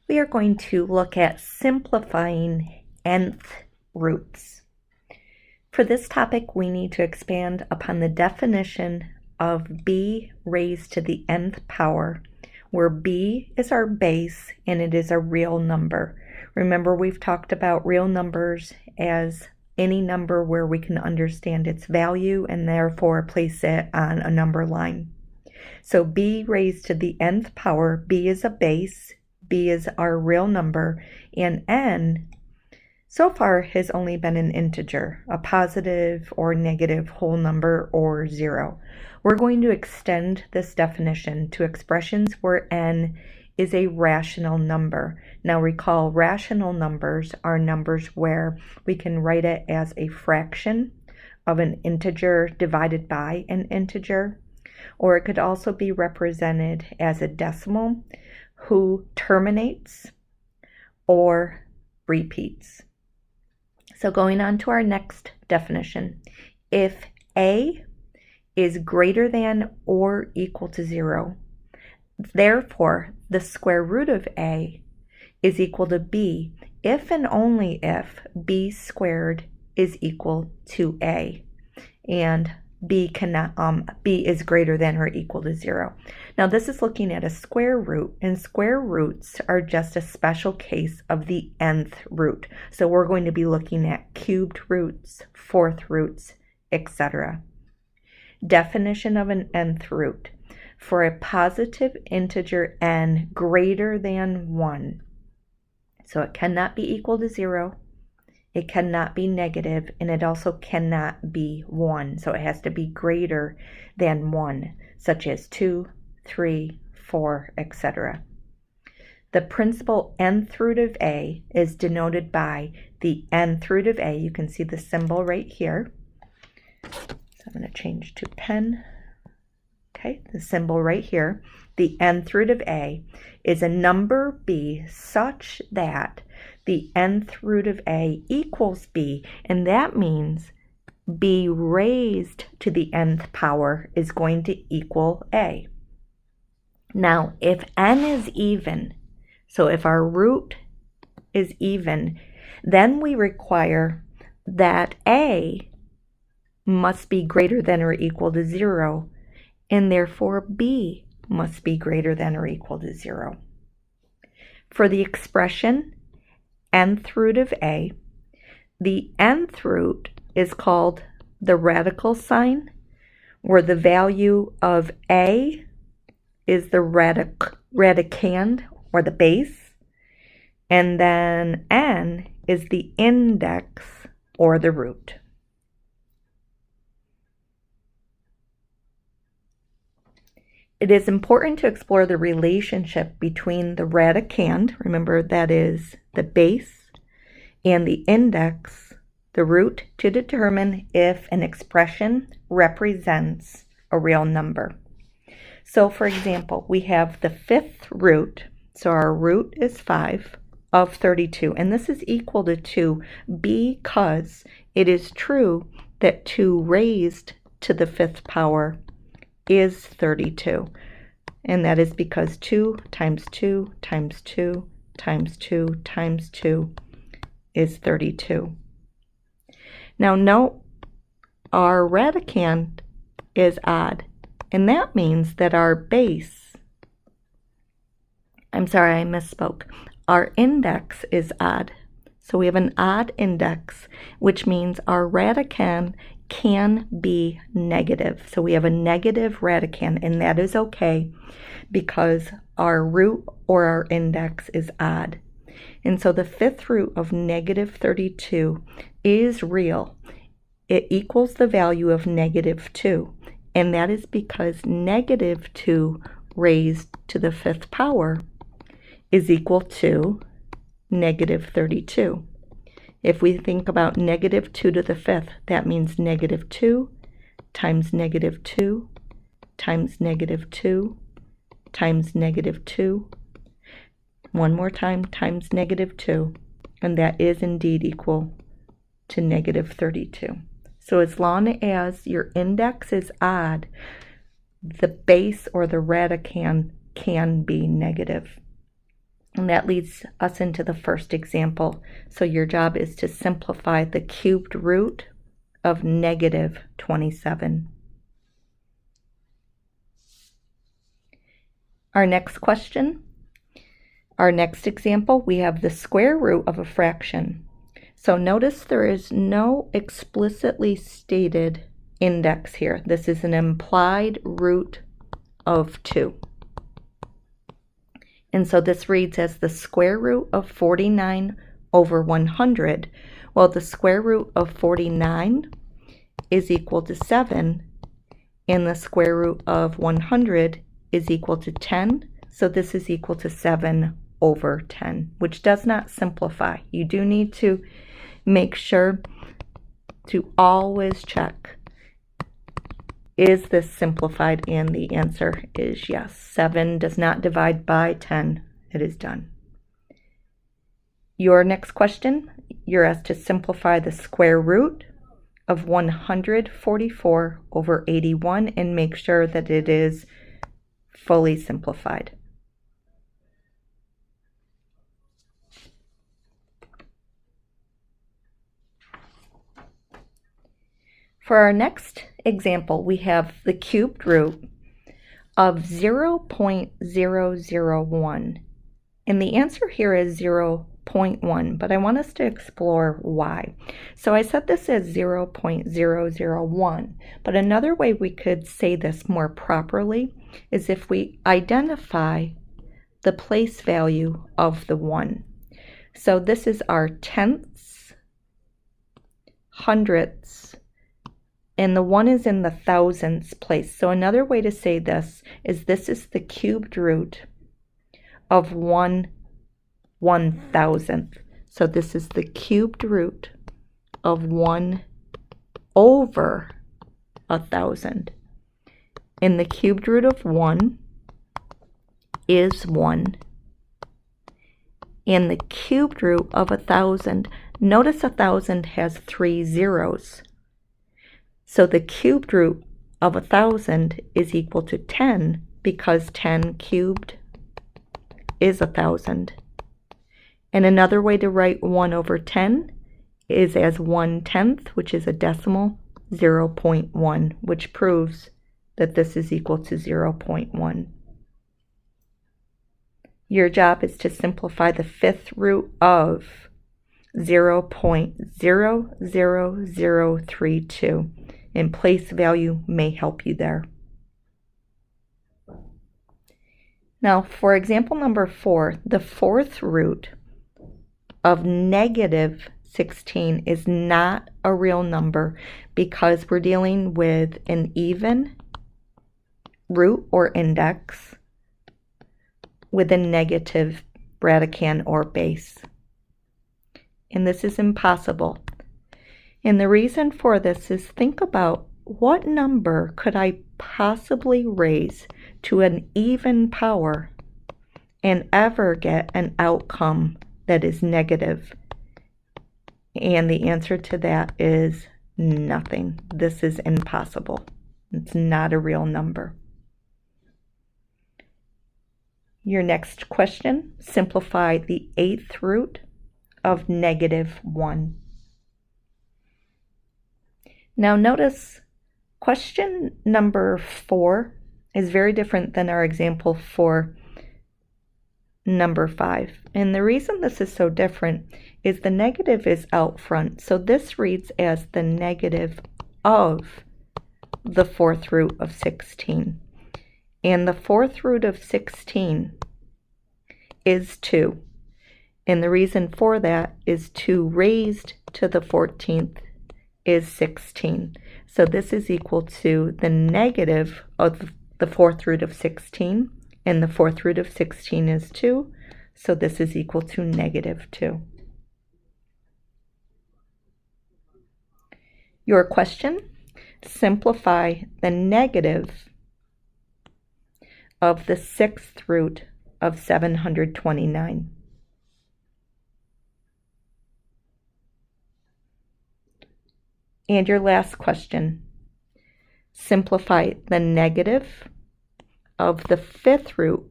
we are going to look at simplifying nth roots. For this topic, we need to expand upon the definition of b raised to the nth power, where b is our base and it is a real number. Remember, we've talked about real numbers as any number where we can understand its value and therefore place it on a number line. So b raised to the nth power, b is a base, b is our real number, and n so far has only been an integer, a positive or negative whole number or zero. We're going to extend this definition to expressions where n is a rational number. Now recall, rational numbers are numbers where we can write it as a fraction of an integer divided by an integer, or it could also be represented as a decimal who terminates or repeats. So going on to our next definition, if a is greater than or equal to 0, therefore the square root of a is equal to b if and only if b squared is equal to a, and b is greater than or equal to 0. Now this is looking at a square root, and square roots are just a special case of the nth root. So we're going to be looking at cubed roots, fourth roots, etc. Definition of an nth root. For a positive integer n greater than 1, so it cannot be equal to 0, it cannot be negative, and it also cannot be 1. So it has to be greater than 1, such as 2, 3, 4, etc. The principal nth root of a is denoted by the nth root of a. You can see the symbol right here. So I'm going to change to pen. Okay, the symbol right here. The nth root of a is a number b such that the nth root of a equals b, and that means b raised to the nth power is going to equal a. Now, if n is even, so if our root is even, then we require that a must be greater than or equal to 0, and therefore b must be greater than or equal to 0. For the expression nth root of a, the nth root is called the radical sign, where the value of a is the radicand, or the base, and then n is the index, or the root. It is important to explore the relationship between the radicand, remember that is the base, and the index, the root, to determine if an expression represents a real number. So for example, we have the fifth root, so our root is 5 of 32, and this is equal to 2 because it is true that 2 raised to the fifth power is 32, and that is because 2 times 2 times 2 times 2 times 2 is 32. Now note, our radicand is odd, and that means that our base, I'm sorry, I misspoke, our index is odd. So we have an odd index, which means our radicand can be negative. So we have a negative radicand, and that is okay because our root or our index is odd. And so the fifth root of negative 32 is real. It equals the value of negative 2, and that is because negative 2 raised to the fifth power is equal to negative 32. If we think about negative 2 to the fifth, that means negative 2 times negative 2 times negative 2 times negative 2. One more time, times negative 2. And that is indeed equal to negative 32. So as long as your index is odd, the base or the radicand can be negative. And that leads us into the first example. So your job is to simplify the cubed root of negative 27. Our next question, our next example, we have the square root of a fraction. So notice there is no explicitly stated index here. This is an implied root of 2. And so this reads as the square root of 49 over 100. Well, the square root of 49 is equal to 7, and the square root of 100 is equal to 10. So this is equal to 7 over 10, which does not simplify. You do need to make sure to always check, is this simplified? And the answer is yes. 7 does not divide by 10. It is done. Your next question, you're asked to simplify the square root of 144 over 81 and make sure that it is fully simplified. For our next example, we have the cubed root of 0.001. And the answer here is 0.1, but I want us to explore why. So I set this as 0.001, but another way we could say this more properly is if we identify the place value of the 1. So this is our tenths, hundredths, and the 1 is in the thousandths place. So another way to say this is the cubed root of 1/1000th. So this is the cubed root of 1 over 1,000. And the cubed root of 1 is 1. And the cubed root of 1,000, notice 1,000 has 3 zeros. So the cubed root of 1,000 is equal to 10 because 10 cubed is 1,000. And another way to write 1 over 10 is as 1/10, which is a decimal, 0.1, which proves that this is equal to 0.1. Your job is to simplify the fifth root of 0.00032. And place value may help you there. Now, for example number 4, the fourth root of negative 16 is not a real number because we're dealing with an even root or index with a negative radicand or base. And this is impossible. And the reason for this is, think about what number could I possibly raise to an even power and ever get an outcome that is negative? And the answer to that is nothing. This is impossible. It's not a real number. Your next question, simplify the 8th root of negative 1. Now notice question number 4 is very different than our example for number 5. And the reason this is so different is the negative is out front. So this reads as the negative of the 4th root of 16. And the 4th root of 16 is 2. And the reason for that is 2 raised to the 14th is 16. So this is equal to the negative of the 4th root of 16, and the 4th root of 16 is 2, so this is equal to negative 2. Your question, simplify the negative of the 6th root of 729. And your last question, simplify the negative of the 5th root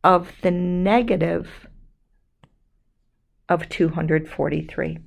of the negative of 243.